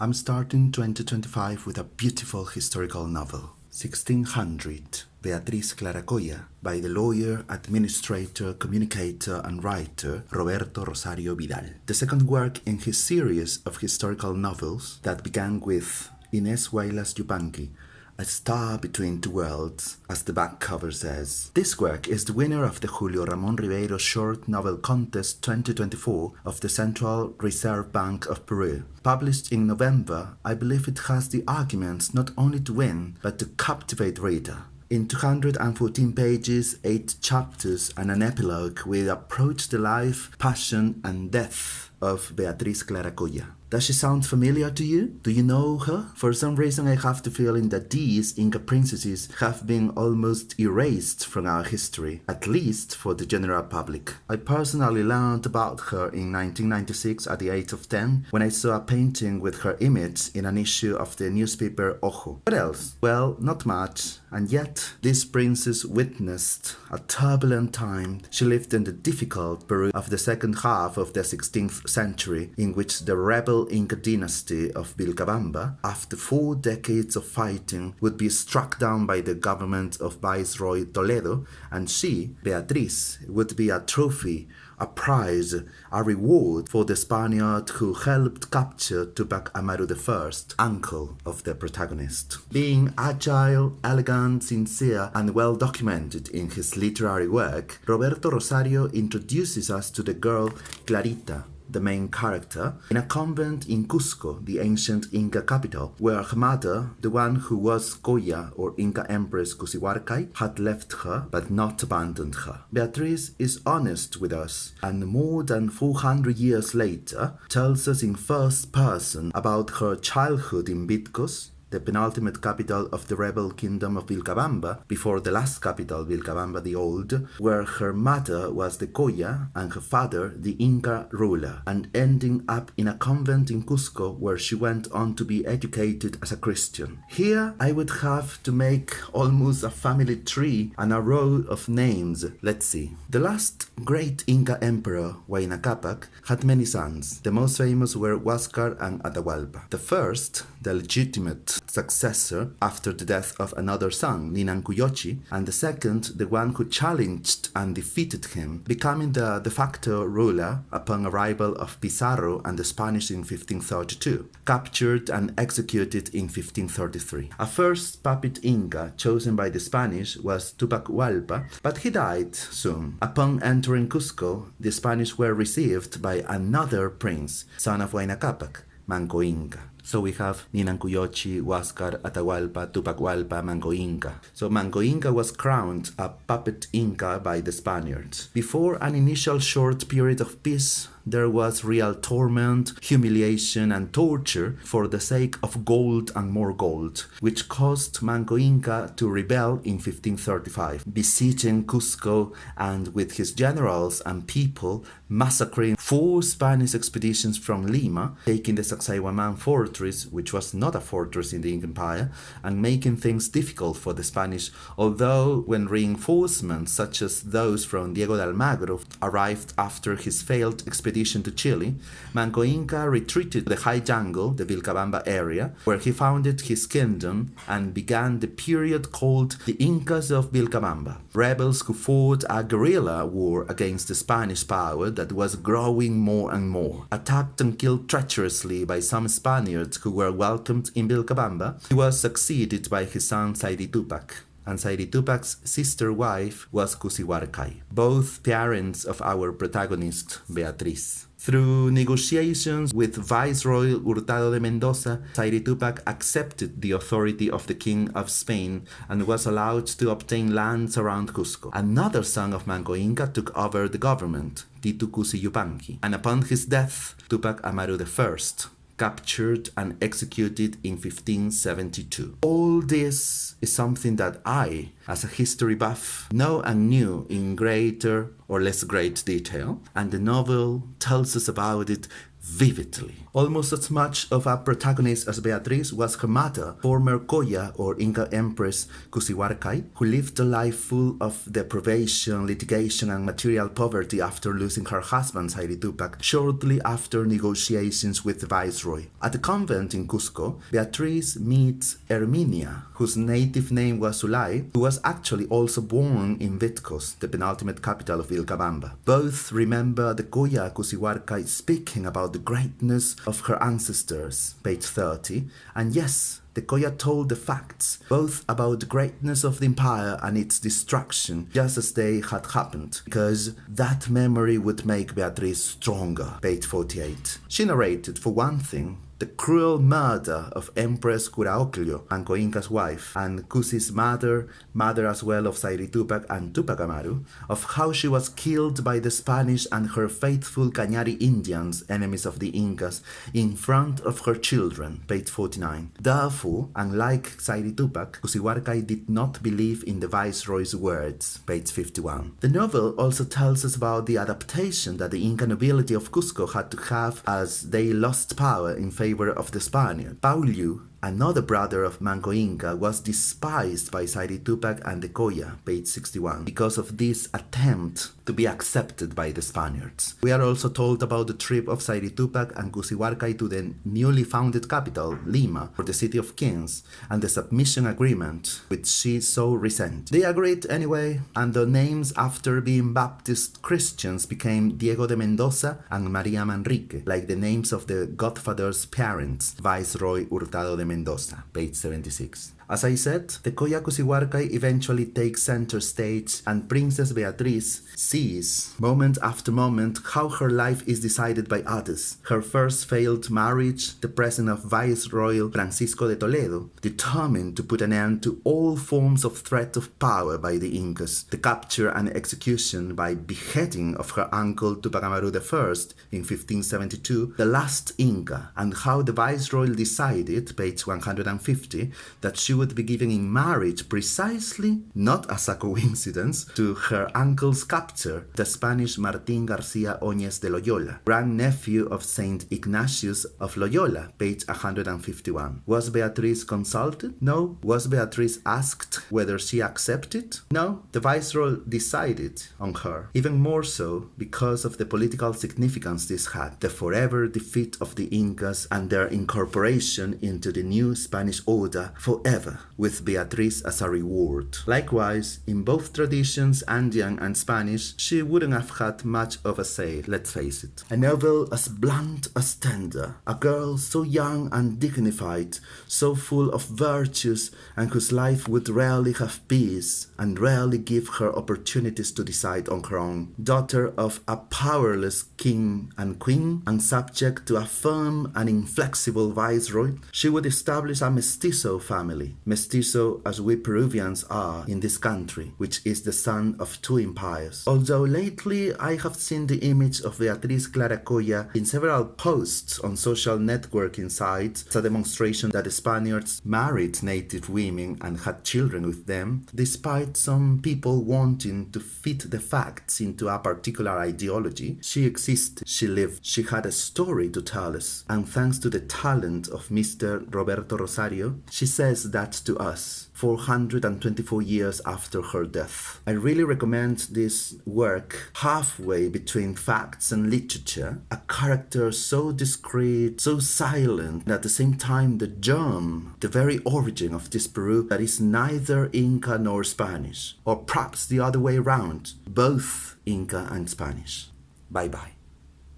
I'm starting 2025 with a beautiful historical novel, 1600, Beatriz Clara Coya, by the lawyer, administrator, communicator, and writer Roberto Rosario Vidal. The second work in his series of historical novels that began with Inés Huaylas Yupanqui, A Star Between Two Worlds, as the back cover says. This work is the winner of the Julio Ramón Ribeiro Short Novel Contest 2024 of the Central Reserve Bank of Peru. Published in November, I believe it has the arguments not only to win, but to captivate reader. In 214 pages, 8 chapters, and an epilogue, we approach the life, passion, and death of Beatriz Clara Coya. Does she sound familiar to you? Do you know her? For some reason I have the feeling that these Inca princesses have been almost erased from our history, at least for the general public. I personally learned about her in 1996 at the age of 10 when I saw a painting with her image in an issue of the newspaper Ojo. What else? Well, not much. And yet, this princess witnessed a turbulent time. She lived in the difficult Peru of the second half of the 16th century, in which the rebel Inca dynasty of Vilcabamba, after 4 decades of fighting, would be struck down by the government of Viceroy Toledo, and she, Beatriz, would be a trophy, a prize, a reward for the Spaniard who helped capture Tupac Amaru I, uncle of the protagonist. Being agile, elegant, sincere, and well documented in his literary work, Roberto Rosario introduces us to the girl Clarita, the main character, in a convent in Cusco, the ancient Inca capital, where her mother, the one who was Coya or Inca Empress Cusihuarcay, had left her but not abandoned her. Beatriz is honest with us, and more than 400 years later tells us in first person about her childhood in Bitcos, the penultimate capital of the rebel kingdom of Vilcabamba, before the last capital, Vilcabamba the Old, where her mother was the Coya and her father the Inca ruler, and ending up in a convent in Cusco where she went on to be educated as a Christian. Here I would have to make almost a family tree and a row of names. Let's see. The last great Inca emperor, Huayna Cápac, had many sons. The most famous were Huáscar and Atahualpa. The first, the legitimate successor after the death of another son, Ninancuyochi, and the second, the one who challenged and defeated him, becoming the de facto ruler upon arrival of Pizarro and the Spanish in 1532, captured and executed in 1533. A first puppet Inca chosen by the Spanish was Tupac Hualpa, but he died soon. Upon entering Cusco, the Spanish were received by another prince, son of Huayna Cápac, Manco Inca. So we have Ninancuyochi, Huáscar, Atahualpa, Tupac Hualpa, Manco Inca. So Manco Inca was crowned a puppet Inca by the Spaniards. Before an initial short period of peace, there was real torment, humiliation, and torture for the sake of gold and more gold, which caused Manco Inca to rebel in 1535, besieging Cusco and with his generals and people massacring 4 Spanish expeditions from Lima, taking the Sacsayhuaman fortress, which was not a fortress in the Inca Empire, and making things difficult for the Spanish, although when reinforcements such as those from Diego de Almagro arrived after his failed expedition to Chile, Manco Inca retreated to the high jungle, the Vilcabamba area, where he founded his kingdom and began the period called the Incas of Vilcabamba, rebels who fought a guerrilla war against the Spanish power that was growing more and more. Attacked and killed treacherously by some Spaniards who were welcomed in Vilcabamba, he was succeeded by his son Saidi Tupac, and Saidi Tupac's sister wife was Cusihuarcay, both parents of our protagonist, Beatriz. Through negotiations with Viceroy Hurtado de Mendoza, Saidi Tupac accepted the authority of the King of Spain and was allowed to obtain lands around Cusco. Another son of Manco Inca took over the government, Titu Cusi Yupanqui, and upon his death, Tupac Amaru I, captured and executed in 1572. All this is something that I, as a history buff, know and knew in greater or less great detail, and the novel tells us about it vividly. Almost as much of a protagonist as Beatriz was her mother, former Coya or Inca Empress Cusihuarcay, who lived a life full of deprivation, litigation, and material poverty after losing her husband Zairi Tupac shortly after negotiations with the viceroy. At the convent in Cusco, Beatriz meets Herminia, whose native name was Sulay, who was actually also born in Vitcos, the penultimate capital of Vilcabamba. Both remember the Coya Cusihuarcay speaking about the greatness of her ancestors, page 30, and yes, the Coya told the facts, both about the greatness of the empire and its destruction, just as they had happened, because that memory would make Beatriz stronger, page 48. She narrated, for one thing, the cruel murder of Empress Curaoclio, Manco Inca's wife, and Cusi's mother as well of Zairi Tupac and Tupac Amaru, of how she was killed by the Spanish and her faithful Cañari Indians, enemies of the Incas, in front of her children, page 49. Therefore, unlike Zairi Tupac, Cusihuarcay did not believe in the viceroy's words, page 51. The novel also tells us about the adaptation that the Inca nobility of Cusco had to have as they lost power in favor of the Spaniard. Pauliu, another brother of Manco Inca, was despised by Zairi Tupac and the Coya, page 61, because of this attempt to be accepted by the Spaniards. We are also told about the trip of Zairi Tupac and Cusihuarcay to the newly founded capital, Lima, for the City of Kings, and the submission agreement, which she so resented. They agreed anyway, and their names after being Baptist Christians became Diego de Mendoza and Maria Manrique, like the names of the Godfather's parents, Viceroy Hurtado de Mendoza, page 76. As I said, the Coya Cusihuarcay eventually takes center stage, and Princess Beatriz sees, moment after moment, how her life is decided by others. Her first failed marriage, the presence of Viceroy Francisco de Toledo, determined to put an end to all forms of threat of power by the Incas, the capture and execution by beheading of her uncle Tupac Amaru I in 1572, the last Inca, and how the Viceroy decided, page 150, that she would be given in marriage precisely, not as a coincidence, to her uncle's captor, the Spanish Martín García Oñez de Loyola, grandnephew of Saint Ignatius of Loyola, page 151. Was Beatriz consulted? No. Was Beatriz asked whether she accepted? No. The viceroy decided on her, even more so because of the political significance this had, the forever defeat of the Incas and their incorporation into the new Spanish order forever, with Beatriz as a reward. Likewise, in both traditions, Andean and Spanish, she wouldn't have had much of a say, let's face it. A novel as blunt as tender, a girl so young and dignified, so full of virtues, and whose life would rarely have peace, and rarely give her opportunities to decide on her own. Daughter of a powerless king and queen, and subject to a firm and inflexible viceroy, she would establish a mestizo family. Mestizo as we Peruvians are in this country, which is the son of two empires. Although lately I have seen the image of Beatriz Clara Coya in several posts on social networking sites as a demonstration that the Spaniards married native women and had children with them, despite some people wanting to fit the facts into a particular ideology, she existed, she lived, she had a story to tell us, and thanks to the talent of Mr. Roberto Rosario, she says that to us 424 years after her death. I really recommend this work, halfway between facts and literature, a character so discreet, so silent, and at the same time the germ, the very origin of this Peru that is neither Inca nor Spanish, or perhaps the other way around, both Inca and Spanish. Bye bye.